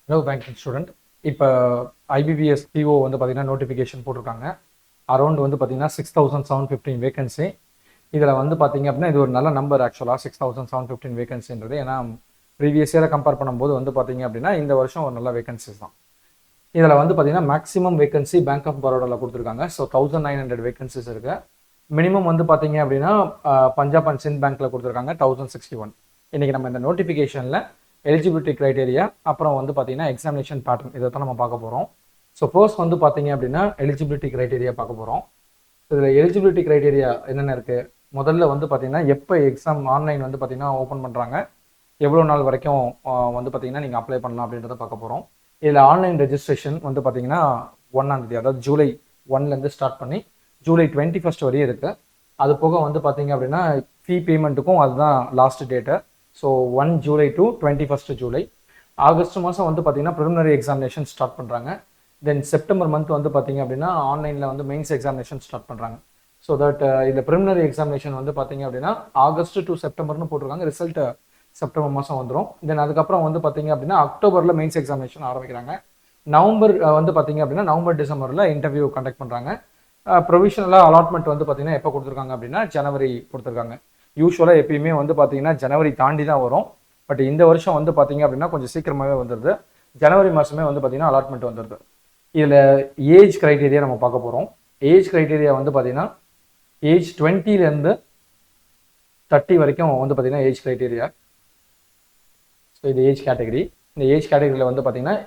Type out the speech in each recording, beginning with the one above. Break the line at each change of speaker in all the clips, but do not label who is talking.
Hello banking student. இப்போ IBPS PO வந்து பார்த்தீங்கன்னா நோட்டிஃபிகேஷன் போட்டிருக்காங்க. அரௌண்ட் வந்து பார்த்தீங்கன்னா 6715 வேகன்சி. இதில் வந்து பார்த்தீங்க அப்படின்னா இது ஒரு நல்ல நம்பர் ஆக்சுவலாக 6715 வேகன்சின்றது. ஏன்னா ப்ரீவியஸ் இயரை கம்பேர் பண்ணும்போது வந்து பார்த்தீங்க அப்படின்னா இந்த வருஷம் ஒரு நல்ல வேகன்சிஸ் தான். இதில் வந்து பார்த்தீங்கன்னா மேக்ஸிமம் வேகன்சி பேங்க் ஆஃப் பரோடாவில் கொடுத்துருக்காங்க. ஸோ 1900 வேகன்சிஸ் இருக்குது. மினிமம் வந்து பார்த்தீங்க அப்படின்னா பஞ்சாப் அண்ட் சிந்த் பேங்க்கில் கொடுத்துருக்காங்க 1061. இன்றைக்கி நம்ம இந்த நோட்டிஃபிகேஷனில் எலிஜிபிலிட்டி க்ரைட்டேரியா அப்புறம் வந்து பார்த்தீங்கன்னா எக்ஸாமினேஷன் பேட்டர்ன் இதை தான் நம்ம பார்க்க போகிறோம். ஸோ ஃபர்ஸ்ட் வந்து பார்த்தீங்க அப்படின்னா எலிஜிபிலிட்டி க்ரைட்டேரியா பார்க்க போகிறோம். இதில் எலிஜிபிலிட்டி க்ரைட்டேரியா என்னென்ன இருக்குது, முதல்ல வந்து பார்த்தீங்கன்னா எப்போ எக்ஸாம் ஆன்லைன் வந்து பார்த்தீங்கன்னா ஓப்பன் பண்ணுறாங்க, எவ்வளோ நாள் வரைக்கும் வந்து பார்த்தீங்கன்னா நீங்கள் அப்ளை பண்ணலாம் அப்படின்றத பார்க்க போகிறோம். இதில் ஆன்லைன் ரெஜிஸ்ட்ரேஷன் வந்து பார்த்தீங்கன்னா 1ஆம் தேதி, அதாவது ஜூலை 1லேருந்து ஸ்டார்ட் பண்ணி ஜூலை 21 வரையும் இருக்குது. அது போக வந்து பார்த்தீங்க அப்படின்னா ஃபீ பேமெண்ட்டுக்கும் அதுதான் last date. So 1 July to 21 July. August மாதம் வந்து பார்த்தீங்கன்னா ப்ரிலிமினரி எக்ஸாமினேஷன் ஸ்டார்ட் பண்ணுறாங்க. தென் செப்டம்பர் மந்த் வந்து பார்த்தீங்க அப்படின்னா ஆன்லைனில் வந்து மெயின்ஸ் எக்ஸாமினேஷன் ஸ்டார்ட் பண்ணுறாங்க. ஸோ தட் இந்த ப்ரிலிமினரி எக்ஸாமினேஷன் வந்து பார்த்தீங்க அப்படின்னா ஆகஸ்ட் டு செப்டம்பர்னு போட்டிருக்காங்க. ரிசல்ட் செப்டம்பர் மாதம் வந்துடும். தென் அதுக்கப்புறம் வந்து பார்த்தீங்க அப்படின்னா அக்டோபரில் மெயின்ஸ் எக்ஸாமினேஷன் ஆரம்பிக்கிறாங்க. நவம்பர் வந்து பார்த்தீங்க அப்படின்னா நவம்பர் டிசம்பரில் இன்டர்வியூ கண்டக்ட் பண்ணுறாங்க. ப்ரொவிஷனலாக அலாட்மெண்ட் வந்து பார்த்தீங்கன்னா எப்போ கொடுத்துருக்காங்க அப்படின்னா ஜனவரி கொடுத்துருக்காங்க. யூஸ்வலாக எப்பயுமே வந்து பார்த்தீங்கன்னா ஜனவரி தாண்டி தான் வரும். பட் இந்த வருஷம் வந்து பார்த்தீங்க அப்படின்னா கொஞ்சம் சீக்கிரமாகவே வந்துடுது. ஜனவரி மாதமே வந்து பார்த்தீங்கன்னா அலாட்மெண்ட் வந்துடுது. இதில் ஏஜ் க்ரைட்டீரியா நம்ம பார்க்க போகிறோம். ஏஜ் க்ரைட்டீரியா வந்து பார்த்தீங்கன்னா ஏஜ் 20லேருந்து 30 வரைக்கும் வந்து பார்த்தீங்கன்னா ஏஜ் க்ரைட்டீரியா. ஸோ இது ஏஜ் கேட்டகரி. இந்த ஏஜ் கேட்டகரியில் வந்து பார்த்தீங்கன்னா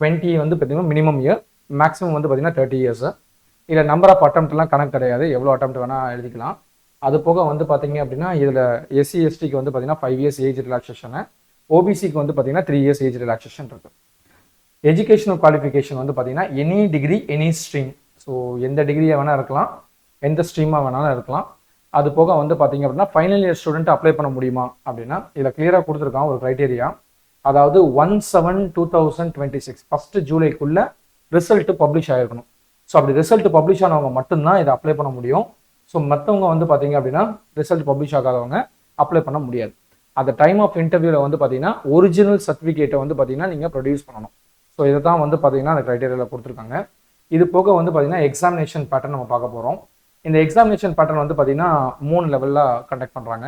20 வந்து பார்த்தீங்கன்னா மினிமம் இயர், மேக்ஸிமம் வந்து பார்த்தீங்கன்னா 30 இயர்ஸ். இதில் நம்பர் ஆஃப் அட்டம்ப்ட்லாம் கணக்கு கிடையாது, எவ்வளோ அட்டம்ப்ட் வேணால் எழுதிக்கலாம். அது போக வந்து பார்த்தீங்க அப்படின்னா இதில் SC STக்கு வந்து பார்த்தீங்கன்னா 5 இயர்ஸ் ஏஜ் ரிலாக்ஸேஷனு, OBCக்கு வந்து பார்த்தீங்கன்னா 3 இயர்ஸ் ஏஜ் ரிலாக்ஸேஷன் இருக்குது. எஜுகேஷனல் குவாலிஃபிகேஷன் வந்து பார்த்தீங்கன்னா any degree any stream. So எந்த டிகிரியாக வேணால் இருக்கலாம், எந்த ஸ்ட்ரீமாக வேணாலும் இருக்கலாம். அது போக வந்து பார்த்தீங்க அப்படின்னா ஃபைனல் இயர் ஸ்டூடெண்ட் அப்ளை பண்ண முடியுமா அப்படின்னா இதில் கிளியராக கொடுத்துருக்கான் ஒரு க்ரைட்டீரியா. அதாவது 1/7/2026 ஃபஸ்ட்டு ஜூலைக்குள்ளே ரிசல்ட் பப்ளிஷ் ஆகிருக்கணும். ஸோ அப்படி ரிசல்ட் பப்ளிஷ் ஆனவங்க மட்டும்தான் இதை அப்ளை பண்ண முடியும். ஸோ மற்றவங்க வந்து பார்த்தீங்க அப்படின்னா ரிசல்ட் பப்ளிஷ் ஆகாதவங்க அப்ளை பண்ண முடியாது. அந்த டைம் ஆஃப் இன்டர்வியூவில் வந்து பார்த்தீங்கன்னா ஒரிஜினல் சர்டிஃபிகேட்டை வந்து பார்த்தீங்கன்னா நீங்கள் ப்ரொடியூஸ் பண்ணணும். ஸோ இதை தான் வந்து பார்த்தீங்கன்னா அந்த க்ரைட்டீரியாவில் கொடுத்துருக்காங்க. இது போக வந்து பார்த்தீங்கன்னா எக்ஸாமினேஷன் பேட்டர்ன் நம்ம பார்க்க போகிறோம். இந்த எக்ஸாமினேஷன் பேட்டர்ன் வந்து பார்த்தீங்கன்னா 3 லெவலில் கண்டக்ட் பண்ணுறாங்க.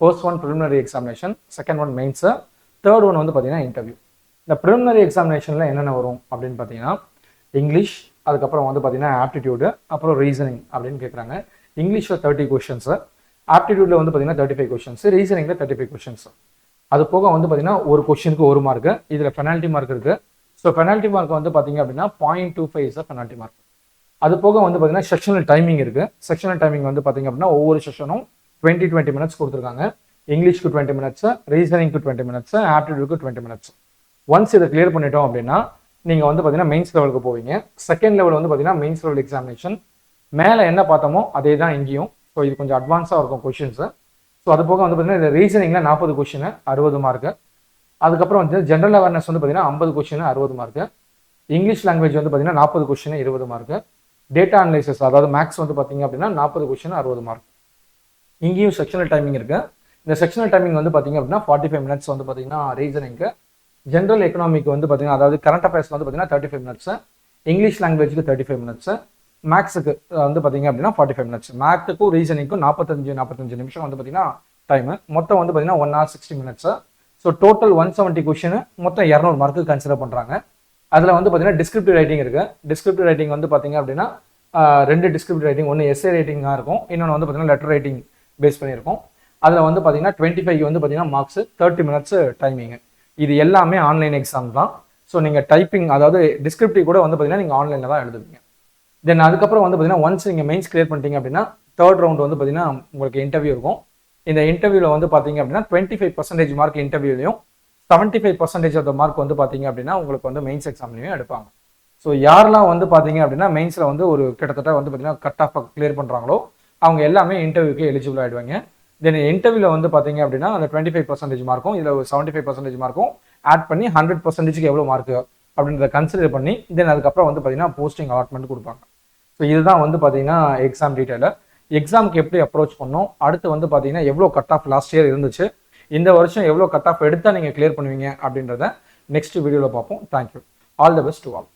First one preliminary examination, second one mains, third one வந்து பார்த்தீங்கன்னா இன்டர்வியூ. இந்த ப்ரிலிமினரி எக்ஸாமினேஷனில் என்னென்ன வரும் அப்படின்னு பார்த்தீங்கன்னா இங்கிலீஷ், அதுக்கப்புறம் வந்து பார்த்தீங்கன்னா ஆப்டிடியூடு, அப்புறம் ரீசனிங் அப்படின்னு கேட்குறாங்க. இங்கிலீஷில் 30 கொஷின்ஸு, ஆப்டிடியூடில் வந்து பார்த்தீங்கன்னா 35 கொஷின்ஸு, ரீசனிங்கில் 35 கொஷின்ஸு. அது போக வந்து பார்த்தீங்கன்னா ஒரு கொஷினுக்கு 1 மார்க்கு. இதில் பெனால்ட்டி மார்க் இருக்குது. ஸோ பெனால்ட்டி மார்க் வந்து பார்த்தீங்க அப்படின்னா 0.25 இஸ் பெனால்ட்டி மார்க். அது போக வந்து பார்த்தீங்கன்னா செக்ஷனல் டைமிங் இருக்குது. செக்ஷனல் டைமிங் வந்து பார்த்தீங்க அப்படின்னா ஒவ்வொரு செஷனும் 20 மினிட்ஸ் கொடுத்துருக்காங்க. இங்கிலீஷ்க்கு 20 மினிட்ஸ், ரீசனிங்க்கு 20 மினிட்ஸ், ஆப்டிடியூடுக்கு 20 மினிட்ஸ். ஒன்ஸ் இதை கிளியர் பண்ணிட்டோம் அப்படின்னா நீங்கள் வந்து பார்த்தீங்கன்னா மெயின்ஸ் லெவலுக்கு போவீங்க. செகண்ட் லெவல் வந்து பார்த்தீங்கன்னா மெயின்ஸ் லெவல் எக்ஸாமினேஷன். மேலே என்ன பார்த்தோமோ அதே தான் இங்கேயும். ஸோ இது கொஞ்சம் அட்வான்ஸாக இருக்கும் கொஷின்ஸு. ஸோ அது போக வந்து பார்த்தீங்கன்னா இந்த ரீசனிங்கில் 40 கொஷின் 60 மார்க்கு. அதுக்கப்புறம் வந்து ஜென்ரல் அவேர்னஸ் வந்து பார்த்தீங்கன்னா 50 கொஷின் 60 மார்க்கு. இங்கிலீஷ் லாங்குவேஜ் வந்து பார்த்தீங்கன்னா 40 கொஷின் 20 மார்க்கு. டேட்டா அனலைசிஸ் அதாவது மேக்ஸ் வந்து பார்த்தீங்க அப்படின்னா 40 கொஷின் 60 மார்க். இங்கேயும் செக்ஷனல் டைமிங் இருக்குது. இந்த செக்ஷனல் டைமிங் வந்து பார்த்தீங்க அப்படின்னா 45 மினிட்ஸ் வந்து பார்த்தீங்கன்னா ரீசனிங்க்கு. ஜென்ரல் எக்கனாமிக் வந்து பார்த்தீங்கன்னா அதாவது கரண்ட் அஃபேர்ஸ்க்கு வந்து பார்த்தீங்கன்னா 35 மினிட்ஸ், இங்கிலீஷ் லாங்குவேஜுக்கு 35 மினிட்ஸ், மேக்ஸுக்கு வந்து பார்த்தீங்க அப்படின்னா 45 மினிட்ஸ். மேக்ஸுக்கும் ரீசனிங்க்கும் 45 நிமிஷம் வந்து பார்த்தீங்கன்னா டைமு. மொத்தம் வந்து பார்த்தீங்கன்னா 1 hour 60 minutes. So total 170 question, மொத்தம் 200 மார்க்கு கன்சிடர் பண்ணுறாங்க. அதில் வந்து பார்த்தீங்கன்னா டிஸ்கிரிப்டிவ் ரைட்டிங் இருக்குது. டிஸ்கிரிப்டிவ் ரைட்டிங் வந்து பார்த்தீங்க அப்படின்னா 2 டிஸ்கிரிப்டிவ் ரைட்டிங், ஒன்று எஸ்ஏ ரைட்டிங்காக இருக்கும், இன்னொன்று வந்து பார்த்தீங்கன்னா லெட்டர் ரைட்டிங் பேஸ் பண்ணியிருக்கும். அதில் வந்து பார்த்தீங்கன்னா 25 வந்து பார்த்தீங்கன்னா மார்க்ஸ், 30 மினிட்ஸ் டைமிங்கு. இது எல்லாமே ஆன்லைன் எக்ஸாம் தான். ஸோ நீங்கள் டைப்பிங் அதாவது டிஸ்கிரிப்டிவ் கூட வந்து பார்த்தீங்கன்னா நீங்கள் ஆன்லைனில் தான் எழுதுவீங்க. தென் அதுக்கப்புறம் வந்து பார்த்தீங்கன்னா ஒன்ஸ் நீங்கள் மெயின்ஸ் கிளியர் பண்ணிட்டீங்க அப்படின்னா தேர்ட் ரவுண்ட் வந்து பார்த்தீங்கன்னா உங்களுக்கு இன்டர்வியூ இருக்கும். இந்த இன்டர்வியூவில் வந்து பார்த்தீங்க அப்படின்னா 25% மார்க் இன்டர்வியூலையும் 75% ஆஃப் த மார்க் வந்து பார்த்தீங்க அப்படின்னா உங்களுக்கு வந்து மெயின்ஸ் எக்ஸாம்லையும் எடுப்பாங்க. ஸோ யாரெல்லாம் வந்து பார்த்தீங்க அப்படின்னா மெயின்ஸில் வந்து ஒரு கிட்டத்தட்ட வந்து பார்த்தீங்கன்னா கட் ஆஃப் கிளியர் பண்ணுறாங்களோ அவங்க எல்லாமே இன்டர்வியூக்கு எலிஜிபிள் ஆகிடுவாங்க. தென் இன்டர்வியூவில் வந்து பார்த்தீங்க அப்படின்னா அந்த 25% மார்க்கும் இதில் ஒரு 75% மார்க்கும் ஆட் பண்ணி 100%க்கு எவ்வளோ மார்க்கு அப்படின்றத கன்சிடர் பண்ணி தென் அதுக்கப்புறம் வந்து பார்த்தீங்கன்னா போஸ்டிங் அலாட்மெண்ட் கொடுப்பாங்க. ஸோ இதுதான் வந்து பார்த்தீங்கன்னா எக்ஸாம் டீட்டெயிலு. எக்ஸாமுக்கு எப்படி அப்ரோச் பண்ணோம், அடுத்து வந்து பார்த்தீங்கன்னா எவ்வளோ கட் ஆஃப் லாஸ்ட் இயர் இருந்துச்சு, இந்த வருஷம் எவ்வளோ கட் ஆஃப் எடுத்தால் நீங்கள் கிளியர் பண்ணுவீங்க அப்படின்றத நெக்ஸ்ட் வீடியோவில் பார்ப்போம். Thank you. All the best to all.